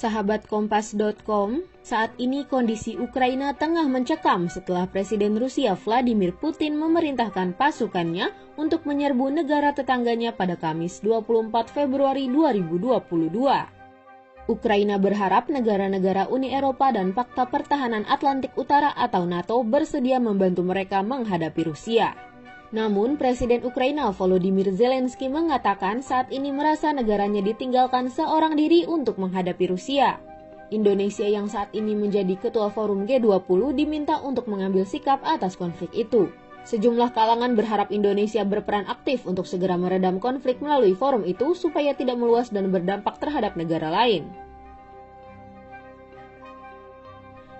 Sahabat Kompas.com, saat ini kondisi Ukraina tengah mencekam setelah Presiden Rusia Vladimir Putin memerintahkan pasukannya untuk menyerbu negara tetangganya pada Kamis 24 Februari 2022. Ukraina berharap negara-negara Uni Eropa dan Pakta Pertahanan Atlantik Utara atau NATO bersedia membantu mereka menghadapi Rusia. Namun, Presiden Ukraina Volodymyr Zelensky mengatakan saat ini merasa negaranya ditinggalkan seorang diri untuk menghadapi Rusia. Indonesia yang saat ini menjadi ketua forum G20 diminta untuk mengambil sikap atas konflik itu. Sejumlah kalangan berharap Indonesia berperan aktif untuk segera meredam konflik melalui forum itu supaya tidak meluas dan berdampak terhadap negara lain.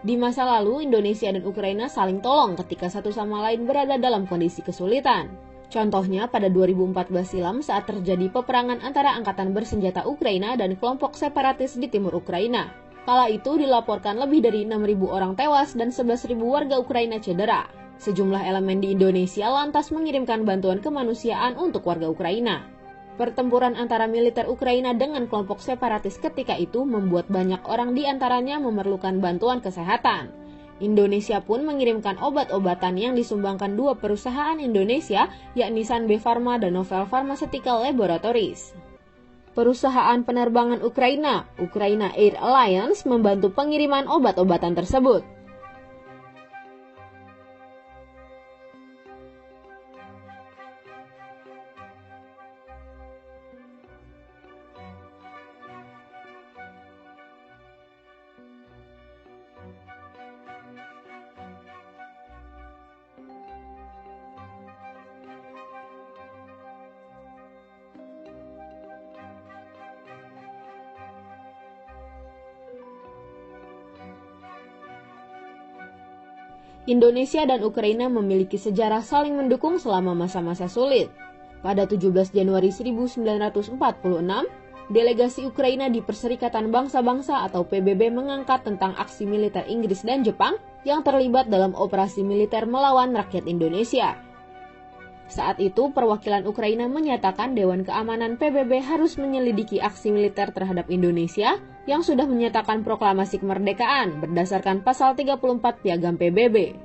Di masa lalu, Indonesia dan Ukraina saling tolong ketika satu sama lain berada dalam kondisi kesulitan. Contohnya pada 2014 silam saat terjadi peperangan antara angkatan bersenjata Ukraina dan kelompok separatis di timur Ukraina. Kala itu dilaporkan lebih dari 6.000 orang tewas dan 11.000 warga Ukraina cedera. Sejumlah elemen di Indonesia lantas mengirimkan bantuan kemanusiaan untuk warga Ukraina. Pertempuran antara militer Ukraina dengan kelompok separatis ketika itu membuat banyak orang di antaranya memerlukan bantuan kesehatan. Indonesia pun mengirimkan obat-obatan yang disumbangkan dua perusahaan Indonesia, yakni Sanbe Pharma dan Novel Pharmaceutical Laboratories. Perusahaan penerbangan Ukraina, Ukraina Air Alliance, membantu pengiriman obat-obatan tersebut. Indonesia dan Ukraina memiliki sejarah saling mendukung selama masa-masa sulit. Pada 17 Januari 1946, delegasi Ukraina di Perserikatan Bangsa-Bangsa atau PBB mengangkat tentang aksi militer Inggris dan Jepang yang terlibat dalam operasi militer melawan rakyat Indonesia. Saat itu, perwakilan Ukraina menyatakan Dewan Keamanan PBB harus menyelidiki aksi militer terhadap Indonesia yang sudah menyatakan proklamasi kemerdekaan berdasarkan pasal 34 Piagam PBB.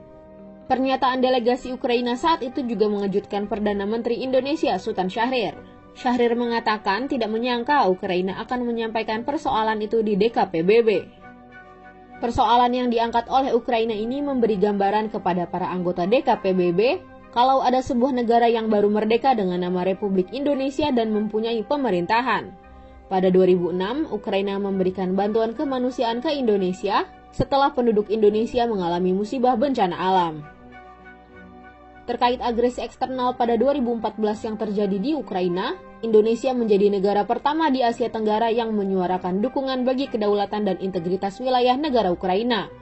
Pernyataan delegasi Ukraina saat itu juga mengejutkan Perdana Menteri Indonesia Sultan Syahrir. Syahrir mengatakan tidak menyangka Ukraina akan menyampaikan persoalan itu di DKPBB. Persoalan yang diangkat oleh Ukraina ini memberi gambaran kepada para anggota DKPBB kalau ada sebuah negara yang baru merdeka dengan nama Republik Indonesia dan mempunyai pemerintahan. Pada 2006, Ukraina memberikan bantuan kemanusiaan ke Indonesia setelah penduduk Indonesia mengalami musibah bencana alam. Terkait agresi eksternal pada 2014 yang terjadi di Ukraina, Indonesia menjadi negara pertama di Asia Tenggara yang menyuarakan dukungan bagi kedaulatan dan integritas wilayah negara Ukraina.